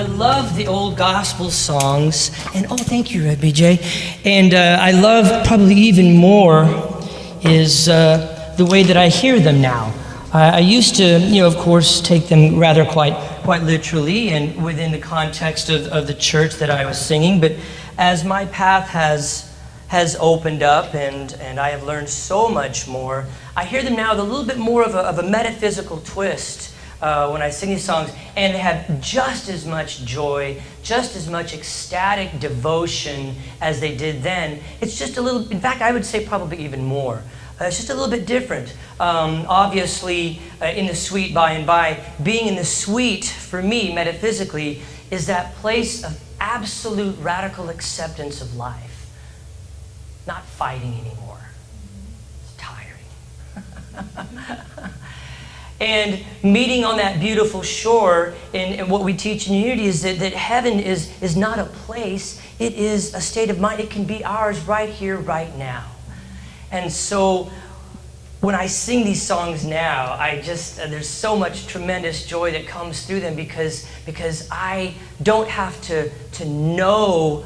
I love the old gospel songs, and oh, thank you, Red BJ. And I love probably even more is the way that I hear them now. I used to, of course, take them rather quite literally and within the context of the church that I was singing. But as my path has opened up and I have learned so much more, I hear them now with a little bit more of a metaphysical twist when I sing these songs, and they have just as much joy, just as much ecstatic devotion as they did then. It's just a little, in fact, I would say probably even more. It's just a little bit different. Obviously, in the sweet by and by, being in the sweet, for me, metaphysically, is that place of absolute radical acceptance of life. Not fighting anymore. It's tiring. And meeting on that beautiful shore, and what we teach in unity is that heaven is not a place, it is a state of mind. It can be ours right here, right now. And so when I sing these songs now, there's so much tremendous joy that comes through them because I don't have to know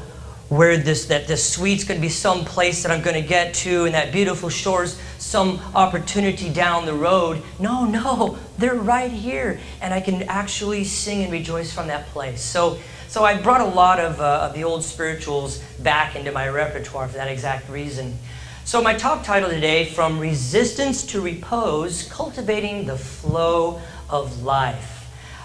where this sweet's going to be some place that I'm going to get to, and that beautiful shore's some opportunity down the road. No, they're right here, and I can actually sing and rejoice from that place. So I brought a lot of the old spirituals back into my repertoire for that exact reason. So my talk title today, From Resistance to Repose, Cultivating the Flow of Life.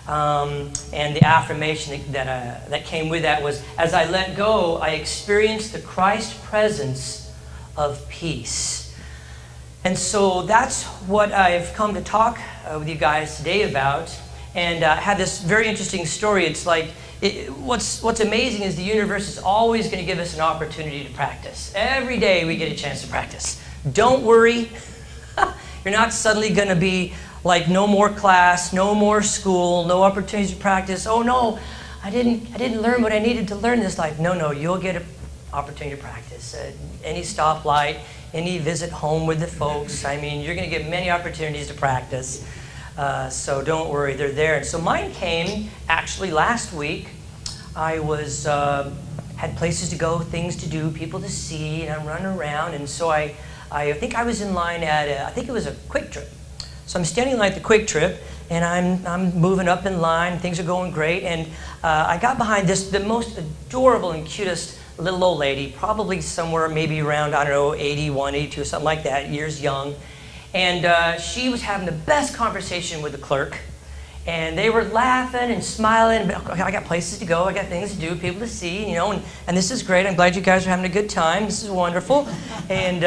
And the affirmation that came with that was, as I let go, I experienced the Christ presence of peace. And so that's what I've come to talk with you guys today about. And I had this very interesting story. It's like, what's amazing is the universe is always going to give us an opportunity to practice. Every day we get a chance to practice. Don't worry. You're not suddenly going to be like no more class, no more school, no opportunities to practice. Oh no, I didn't learn what I needed to learn this life. No, you'll get an opportunity to practice. Any stoplight, any visit home with the folks. I mean, you're going to get many opportunities to practice. So don't worry, they're there. And so mine came actually last week. I had places to go, things to do, people to see, and I'm running around. And so I think I was in line at, I think it was a Quick Trip. So I'm standing in line at the Quick Trip, and I'm moving up in line. Things are going great, and I got behind the most adorable and cutest little old lady, probably somewhere maybe around, 81, 82, something like that, years young. And she was having the best conversation with the clerk. And they were laughing and smiling. I got places to go. I got things to do, people to see, and this is great. I'm glad you guys are having a good time. This is wonderful. And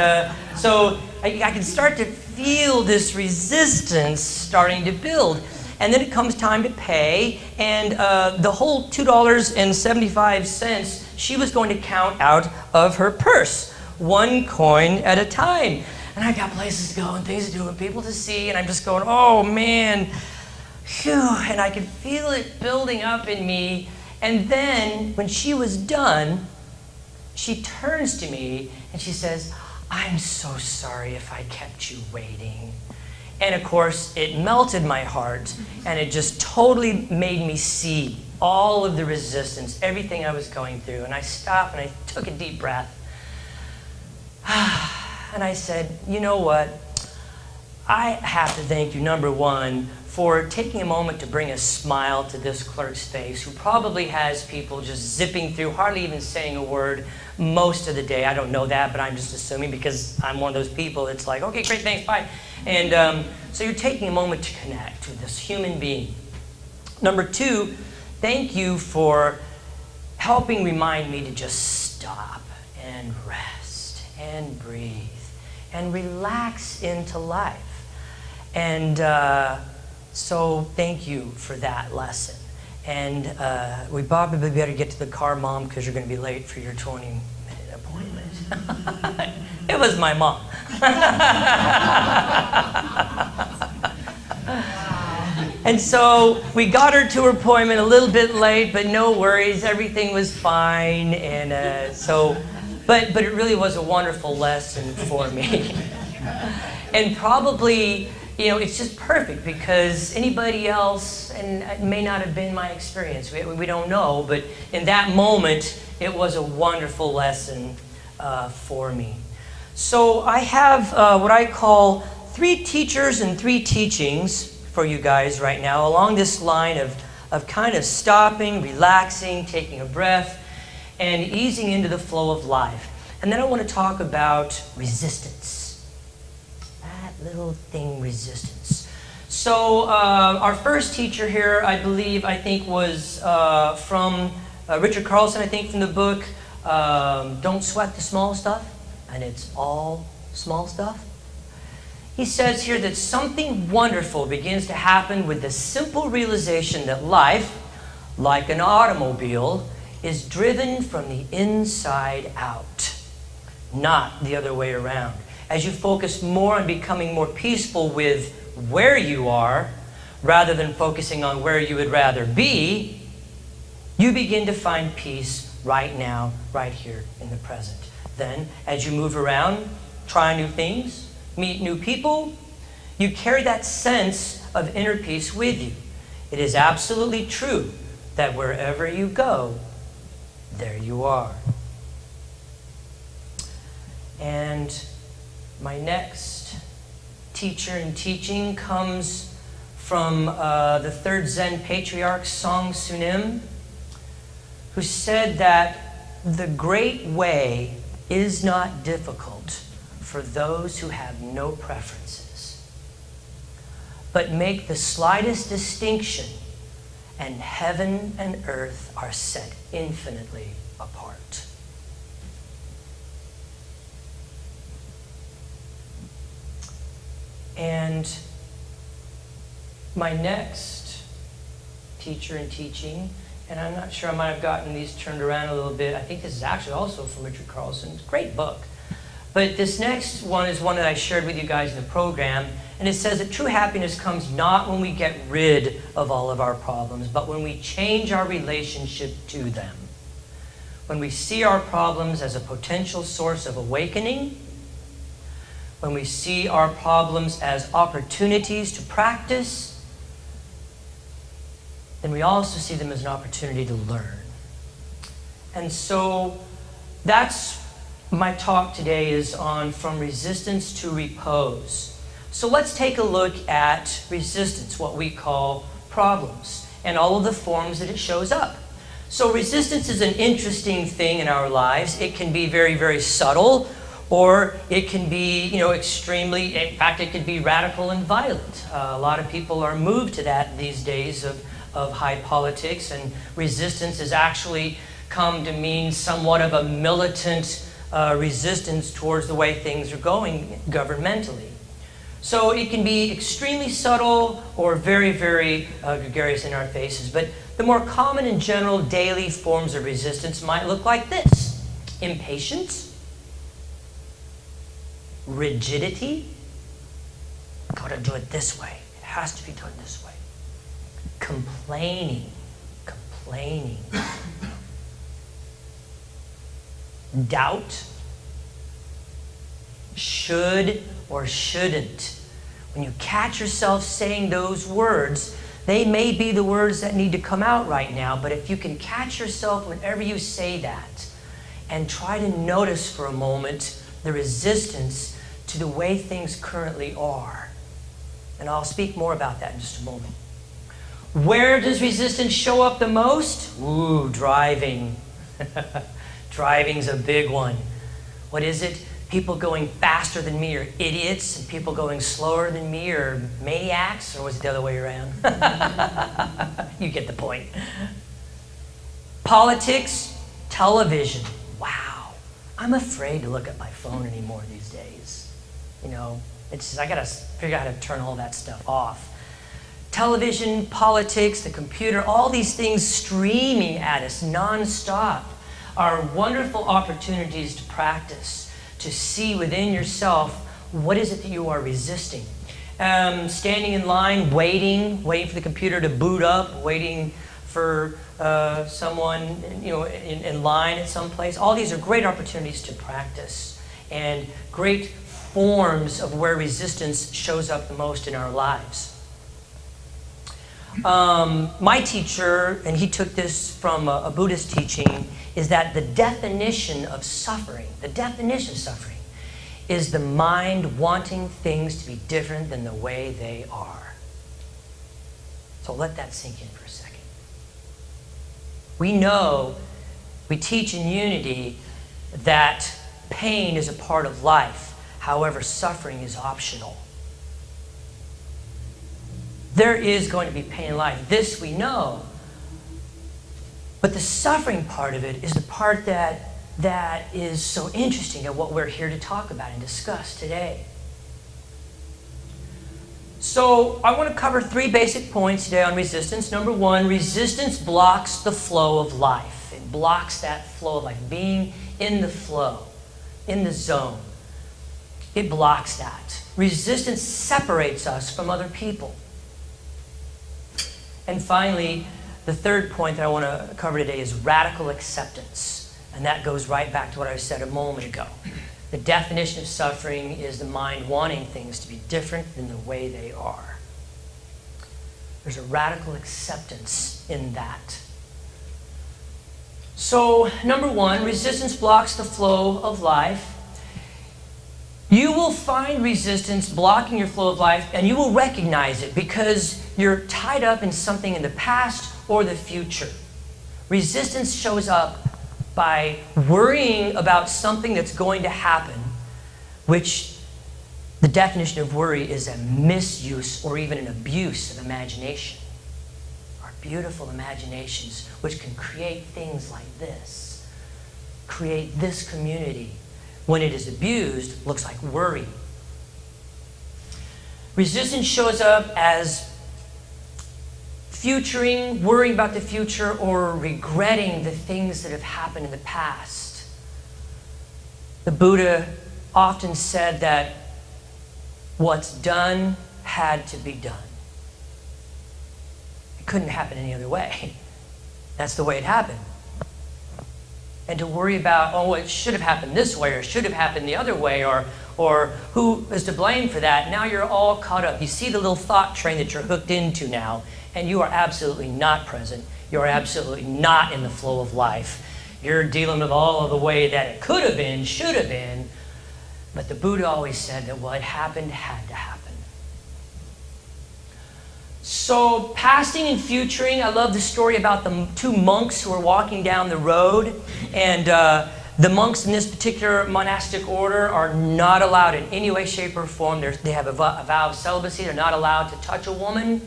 so I can start to feel this resistance starting to build. And then it comes time to pay. And the whole $2.75, she was going to count out of her purse, one coin at a time. And I got places to go and things to do and people to see. And I'm just going, oh, man. Phew, and I could feel it building up in me. And then when she was done, she turns to me and she says, I'm so sorry if I kept you waiting. And of course, it melted my heart, and it just totally made me see all of the resistance, everything I was going through. And I stopped and I took a deep breath. And I said, you know what? I have to thank you, number one, for taking a moment to bring a smile to this clerk's face, who probably has people just zipping through, hardly even saying a word most of the day. I don't know that, but I'm just assuming because I'm one of those people. It's like, okay, great, thanks, bye. And so you're taking a moment to connect with this human being. Number two, thank you for helping remind me to just stop and rest and breathe and relax into life. And so thank you for that lesson. And we probably better get to the car, Mom, because you're going to be late for your 20-minute appointment. It was my mom. And so we got her to her appointment a little bit late, but no worries, everything was fine. And but it really was a wonderful lesson for me. And probably it's just perfect because anybody else, and it may not have been my experience, we don't know, but in that moment, it was a wonderful lesson for me. So I have what I call 3 teachers and 3 teachings for you guys right now along this line of kind of stopping, relaxing, taking a breath, and easing into the flow of life. And then I want to talk about resistance. That little thing, resistance. So our first teacher here, I think was from Richard Carlson, I think from the book, Don't Sweat the Small Stuff. And it's all small stuff. He says here that something wonderful begins to happen with the simple realization that life, like an automobile, is driven from the inside out, not the other way around. As you focus more on becoming more peaceful with where you are, rather than focusing on where you would rather be, you begin to find peace right now, right here in the present. Then, as you move around, try new things, meet new people, you carry that sense of inner peace with you. It is absolutely true that wherever you go, there you are. And my next teacher and teaching comes from the third Zen patriarch, Song Sunim, who said that the great way is not difficult for those who have no preferences, but make the slightest distinction, and heaven and earth are set infinitely apart. And my next teacher and teaching, and I'm not sure, I might have gotten these turned around a little bit. I think this is actually also from Richard Carlson. It's a great book. But this next one is one that I shared with you guys in the program. And it says that true happiness comes not when we get rid of all of our problems, but when we change our relationship to them. When we see our problems as a potential source of awakening, when we see our problems as opportunities to practice, then we also see them as an opportunity to learn. And so that's my talk today, is on from resistance to repose. So let's take a look at resistance, what we call problems, and all of the forms that it shows up. So resistance is an interesting thing in our lives. It can be very, very subtle, or it can be, extremely, in fact, it could be radical and violent. A lot of people are moved to that these days of high politics, and resistance has actually come to mean somewhat of a militant resistance towards the way things are going governmentally. So it can be extremely subtle or very, very gregarious in our faces. But the more common and general daily forms of resistance might look like this: impatience, rigidity, gotta do it this way, it has to be done this way. Complaining, doubt, should or shouldn't. When you catch yourself saying those words, they may be the words that need to come out right now, but if you can catch yourself whenever you say that and try to notice for a moment the resistance to the way things currently are. And I'll speak more about that in just a moment. Where does resistance show up the most? Ooh, driving. Driving's a big one. What is it? People going faster than me are idiots, and people going slower than me are maniacs, or was it the other way around? You get the point. Politics, television. Wow. I'm afraid to look at my phone anymore these days. It's just, I gotta figure out how to turn all that stuff off. Television, politics, the computer, all these things streaming at us nonstop are wonderful opportunities to practice, to see within yourself what is it that you are resisting. Standing in line, waiting for the computer to boot up, waiting for someone in line at some place. All these are great opportunities to practice and great forms of where resistance shows up the most in our lives. My teacher, and he took this from a Buddhist teaching, is that the definition of suffering is the mind wanting things to be different than the way they are. So let that sink in for a second. We know, we teach in Unity that pain is a part of life. However, suffering is optional. There is going to be pain in life. This we know. But the suffering part of it is the part that is so interesting at what we're here to talk about and discuss today. So I want to cover 3 basic points today on resistance. Number 1, resistance blocks the flow of life. It blocks that flow of life, being in the flow, in the zone. It blocks that. Resistance separates us from other people. And finally, the 3rd point that I want to cover today is radical acceptance. And that goes right back to what I said a moment ago. The definition of suffering is the mind wanting things to be different than the way they are. There's a radical acceptance in that. So, number 1, resistance blocks the flow of life. You will find resistance blocking your flow of life, and you will recognize it because you're tied up in something in the past or the future. Resistance shows up by worrying about something that's going to happen, which the definition of worry is a misuse or even an abuse of imagination. Our beautiful imaginations, which can create things like this, create this community. When it is abused, looks like worry. Resistance shows up as worrying about the future, or regretting the things that have happened in the past. The Buddha often said that what's done had to be done. It couldn't happen any other way. That's the way it happened. And to worry about, oh, it should have happened this way, or it should have happened the other way, or who is to blame for that, now you're all caught up. You see the little thought train that you're hooked into now, and you are absolutely not present. You are absolutely not in the flow of life. You're dealing with all of the way that it could have been, should have been, but the Buddha always said that what happened had to happen. So, pasting and futuring, I love the story about the 2 monks who are walking down the road, and the monks in this particular monastic order are not allowed in any way, shape, or form. They have a vow of celibacy. They're not allowed to touch a woman.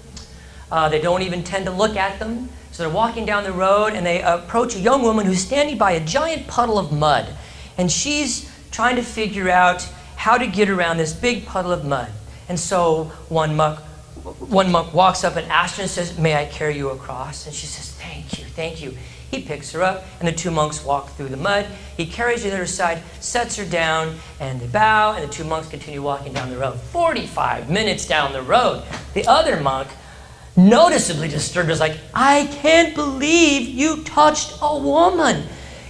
They don't even tend to look at them. So they're walking down the road, and they approach a young woman who's standing by a giant puddle of mud. And she's trying to figure out how to get around this big puddle of mud. And so one monk walks up and asks her and says, "May I carry you across?" And she says, "Thank you, thank you." He picks her up, and the 2 monks walk through the mud. He carries her to the other side, sets her down, and they bow, and the 2 monks continue walking down the road. 45 minutes down the road, the other monk, noticeably disturbed, is like, "I can't believe you touched a woman.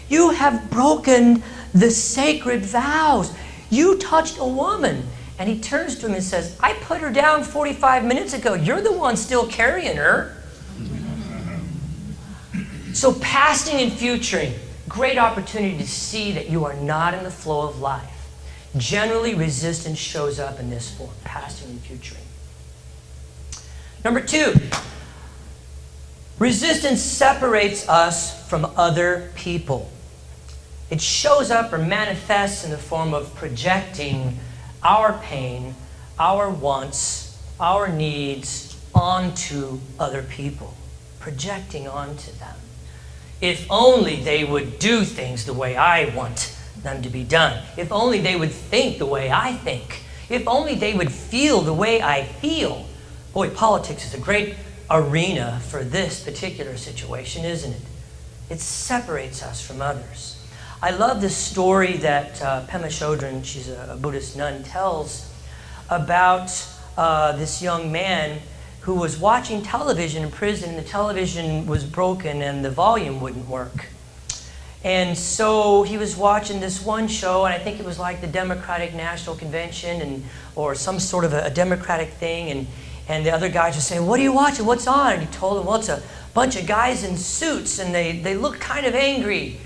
You have broken the sacred vows. You touched a woman." And he turns to him and says, "I put her down 45 minutes ago. You're the one still carrying her." So pasting and futuring, great opportunity to see that you are not in the flow of life. Generally, resistance shows up in this form, pasting and futuring. Number 2, resistance separates us from other people. It shows up or manifests in the form of projecting our pain, our wants, our needs onto other people. Projecting onto them. If only they would do things the way I want them to be done. If only they would think the way I think. If only they would feel the way I feel. Boy, politics is a great arena for this particular situation, isn't it? It separates us from others. I love this story that Pema Chodron, she's a Buddhist nun, tells about this young man who was watching television in prison, and the television was broken and the volume wouldn't work. And so he was watching this one show, and I think it was like the Democratic National Convention or some sort of a Democratic thing. And the other guys were saying, "What are you watching? What's on?" And he told them, "Well, it's a bunch of guys in suits, and they look kind of angry."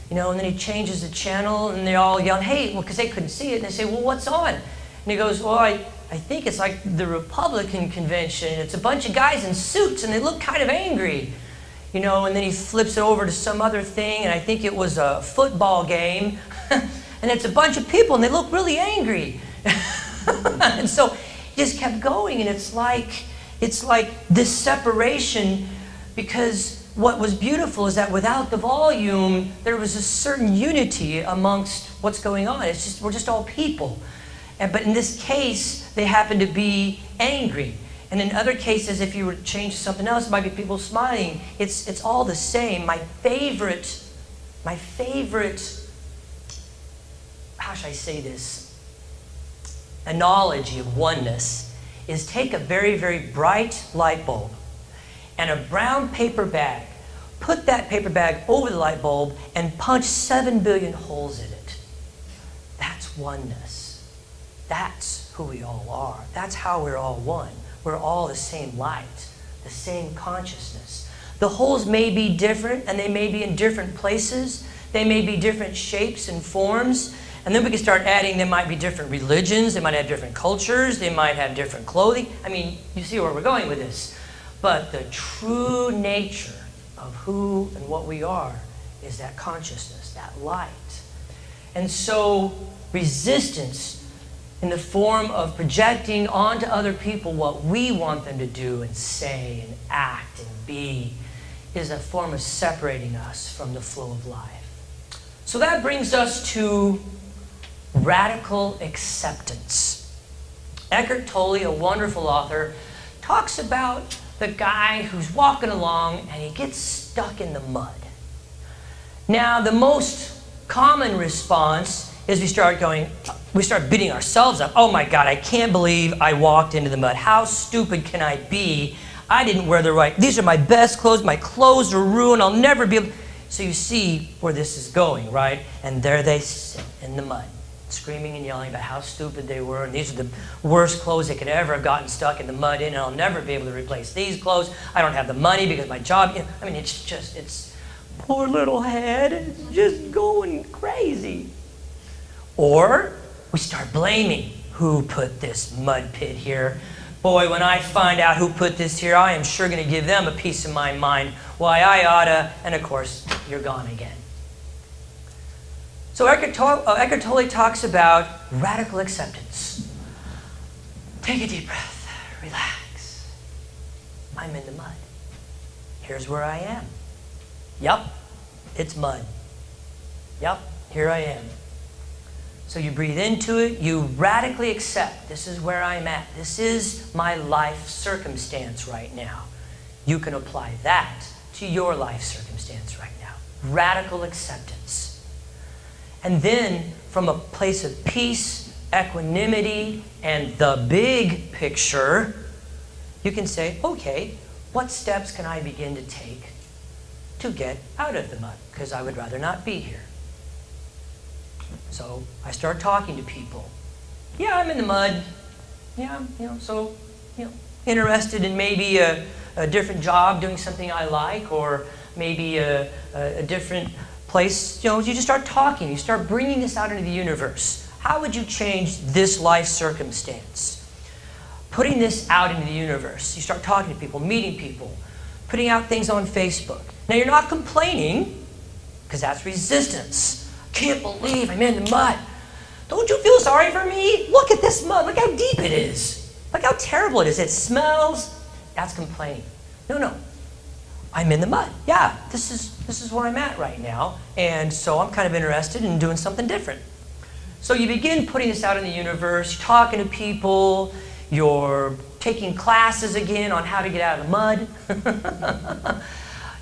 And then he changes the channel, and they all yell, "Hey," because they couldn't see it. And they say, "Well, what's on?" And he goes, "Well, I think it's like the Republican convention. It's a bunch of guys in suits, and they look kind of angry." And then he flips it over to some other thing, and I think it was a football game. And it's a bunch of people, and they look really angry. And so he just kept going, and it's like this separation, because what was beautiful is that without the volume, there was a certain unity amongst what's going on. It's just, we're just all people. But in this case, they happen to be angry. And in other cases, if you were to change to something else, it might be people smiling. It's all the same. My favorite, how should I say this, analogy of oneness is take a very, very bright light bulb and a brown paper bag. Put that paper bag over the light bulb and punch 7 billion holes in it. That's oneness. That's who we all are. That's how we're all one. We're all the same light, the same consciousness. The holes may be different, and they may be in different places. They may be different shapes and forms. And then we can start adding, they might be different religions, they might have different cultures, they might have different clothing. I mean, you see where we're going with this. But the true nature of who and what we are is that consciousness, that light. And so resistance in the form of projecting onto other people what we want them to do and say and act and be is a form of separating us from the flow of life. So that brings us to radical acceptance. Eckhart Tolle, a wonderful author, talks about the guy who's walking along and he gets stuck in the mud. Now, the most common response is we start beating ourselves up. "Oh my God, I can't believe I walked into the mud. How stupid can I be? I didn't wear these are my best clothes. My clothes are ruined. I'll never be able." So you see where this is going, right? And there they sit in the mud, screaming and yelling about how stupid they were. And these are the worst clothes they could ever have gotten stuck in the mud in. And I'll never be able to replace these clothes. I don't have the money because my job, I mean, it's poor little head. It's just going crazy. Or we start blaming who put this mud pit here. Boy, when I find out who put this here, I am sure going to give them a piece of my mind. Why, I oughta, and of course, you're gone again. So Eckhart Tolle talks about radical acceptance. Take a deep breath, relax. I'm in the mud. Here's where I am. Yup, it's mud. Yup, here I am. So you breathe into it, you radically accept, this is where I'm at. This is my life circumstance right now. You can apply that to your life circumstance right now. Radical acceptance. And then from a place of peace, equanimity, and the big picture, you can say, okay, what steps can I begin to take to get out of the mud? Because I would rather not be here. So I start talking to people. Yeah, I'm in the mud. Yeah, interested in maybe a different job, doing something I like, or maybe a different place. You just start talking. You start bringing this out into the universe. How would you change this life circumstance? Putting this out into the universe. You start talking to people, meeting people, putting out things on Facebook. Now you're not complaining, because that's resistance. Can't believe I'm in the mud. Don't you feel sorry for me? Look at this mud. Look how deep it is. Look how terrible it is. It smells. That's complaining. No. I'm in the mud. Yeah, this is where I'm at right now. And so I'm kind of interested in doing something different. So you begin putting this out in the universe. You're talking to people. You're taking classes again on how to get out of the mud.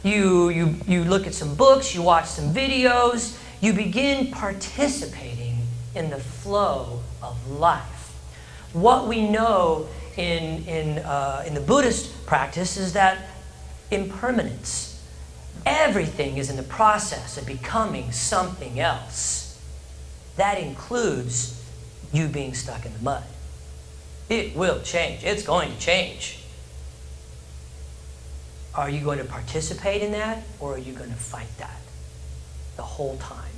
You look at some books. You watch some videos. You begin participating in the flow of life. What we know in the Buddhist practice is that impermanence, Everything is in the process of becoming something else. That includes you being stuck in the mud. It will change. It's going to change. Are you going to participate in that, or are you going to fight that the whole time?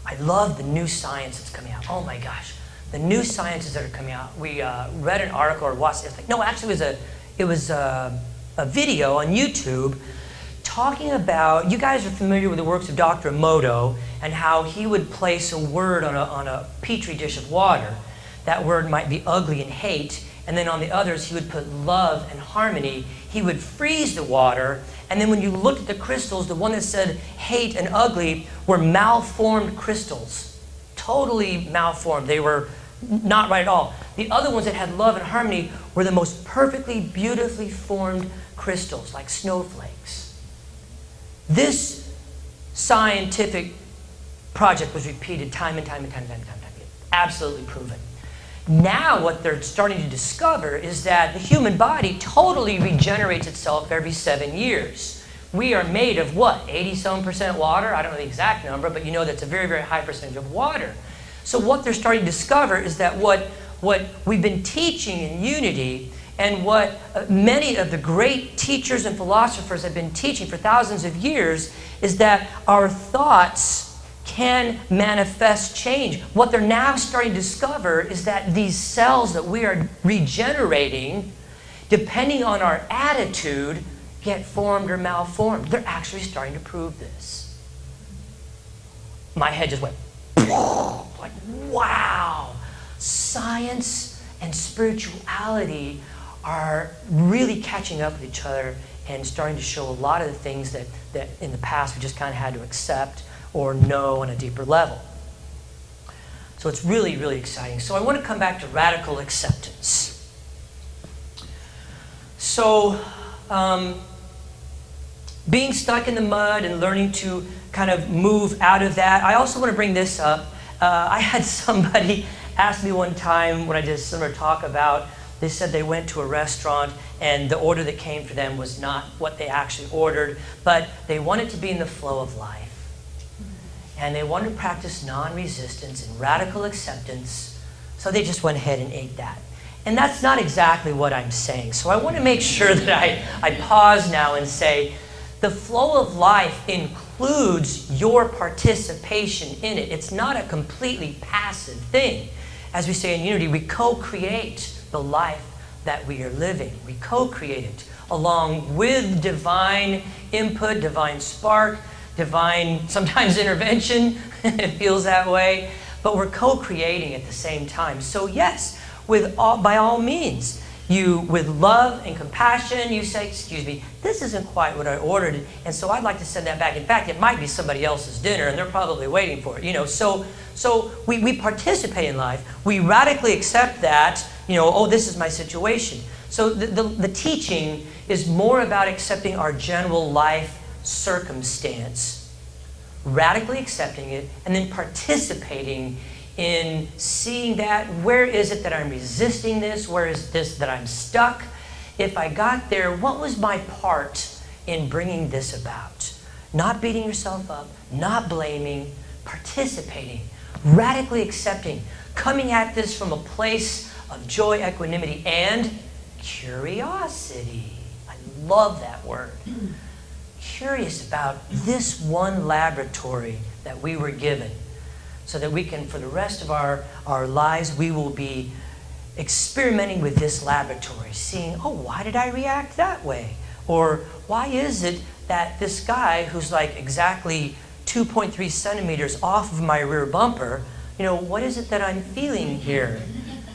I love the new science that's coming out. Oh my gosh. The new sciences that are coming out. We read an article or watched it. No, actually it was a video on YouTube talking about, you guys are familiar with the works of Dr. Emoto and how he would place a word on a petri dish of water. That word might be ugly and hate, and then on the others he would put love and harmony. He would freeze the water, and then when you looked at the crystals, the one that said hate and ugly were malformed crystals. Totally malformed. They were not right at all. The other ones that had love and harmony were the most perfectly, beautifully formed crystals, like snowflakes. This scientific project was repeated time and time and time and time and time and time. Absolutely proven. Now what they're starting to discover is that the human body totally regenerates itself every 7 years. We are made of what? 80-some% water? I don't know the exact number, but you know that's a very, very high percentage of water. So what they're starting to discover is that what we've been teaching in unity and what many of the great teachers and philosophers have been teaching for thousands of years is that our thoughts can manifest change. What they're now starting to discover is that these cells that we are regenerating, depending on our attitude, get formed or malformed. They're actually starting to prove this. My head just went, like, wow. Science and spirituality are really catching up with each other and starting to show a lot of the things that in the past we just kind of had to accept or know on a deeper level. So it's really, really exciting. So I want to come back to radical acceptance. So being stuck in the mud and learning to kind of move out of that. I also want to bring this up. I had somebody ask me one time when I did a similar talk about, they said they went to a restaurant and the order that came for them was not what they actually ordered, but they wanted to be in the flow of life. And they wanted to practice non-resistance and radical acceptance, so they just went ahead and ate that. And that's not exactly what I'm saying. So I want to make sure that I pause now and say, the flow of life includes your participation in it. It's not a completely passive thing. As we say in Unity, we co-create the life that we are living. We co-create it along with divine input, divine spark, divine, sometimes intervention. It feels that way. But we're co-creating at the same time. So yes, by all means, you, with love and compassion, you say, excuse me, this isn't quite what I ordered, and so I'd like to send that back. In fact, it might be somebody else's dinner, and they're probably waiting for it. You know, so we participate in life. We radically accept that, you know, oh, this is my situation. So the teaching is more about accepting our general life circumstance, radically accepting it, and then participating in seeing that. Where is it that I'm resisting this? Where is this that I'm stuck? If I got there, what was my part in bringing this about? Not beating yourself up, not blaming, participating, radically accepting, coming at this from a place of joy, equanimity, and curiosity. I love that word. Curious about this one laboratory that we were given, so that we can, for the rest of our lives, we will be experimenting with this laboratory, seeing, oh, why did I react that way? Or why is it that this guy who's like exactly 2.3 centimeters off of my rear bumper, you know, what is it that I'm feeling here?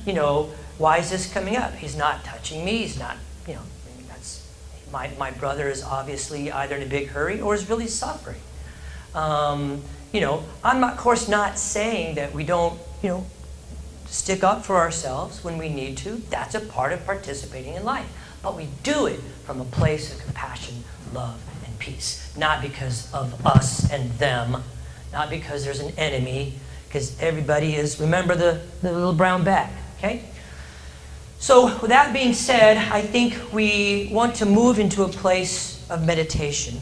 You know, why is this coming up? He's not touching me, he's not, you know, I mean, that's, my brother is obviously either in a big hurry or is really suffering. You know, I'm of course not saying that we don't, you know, stick up for ourselves when we need to. That's a part of participating in life. But we do it from a place of compassion, love, and peace. Not because of us and them. Not because there's an enemy. Because everybody is, remember the little brown bag, okay? So with that being said, I think we want to move into a place of meditation.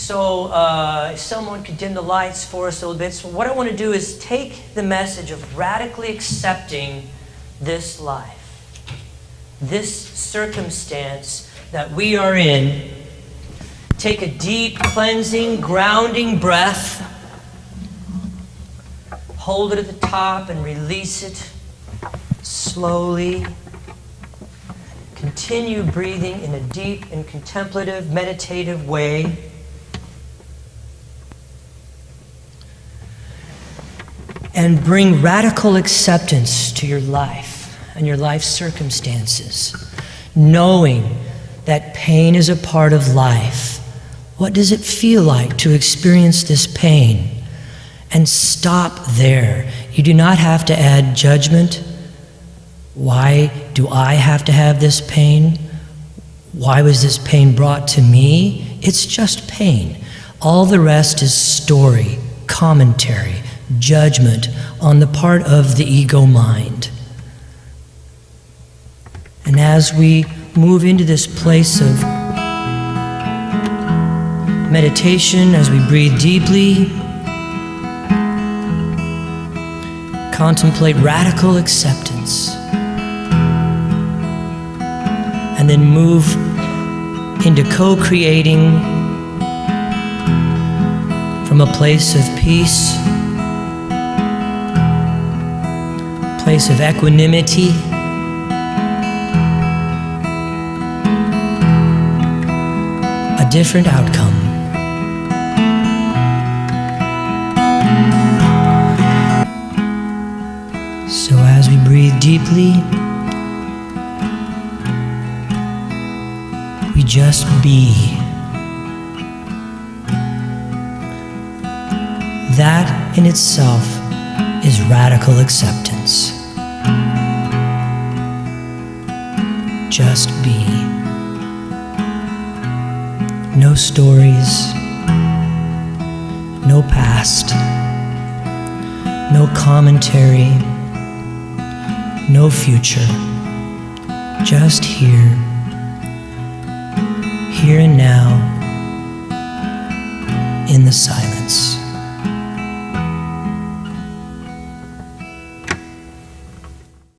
So if someone could dim the lights for us a little bit. So what I want to do is take the message of radically accepting this life, this circumstance that we are in. Take a deep, cleansing, grounding breath. Hold it at the top and release it slowly. Continue breathing in a deep and contemplative, meditative way. And bring radical acceptance to your life and your life circumstances, knowing that pain is a part of life. What does it feel like to experience this pain? And stop there. You do not have to add judgment. Why do I have to have this pain? Why was this pain brought to me? It's just pain. All the rest is story, commentary, judgment on the part of the ego mind. And as we move into this place of meditation, as we breathe deeply, contemplate radical acceptance, and then move into co-creating from a place of peace, place of equanimity, a different outcome. So as we breathe deeply, we just be. That in itself is radical acceptance. Just be. No stories, no past, no commentary, no future. Just here and now, in the silence.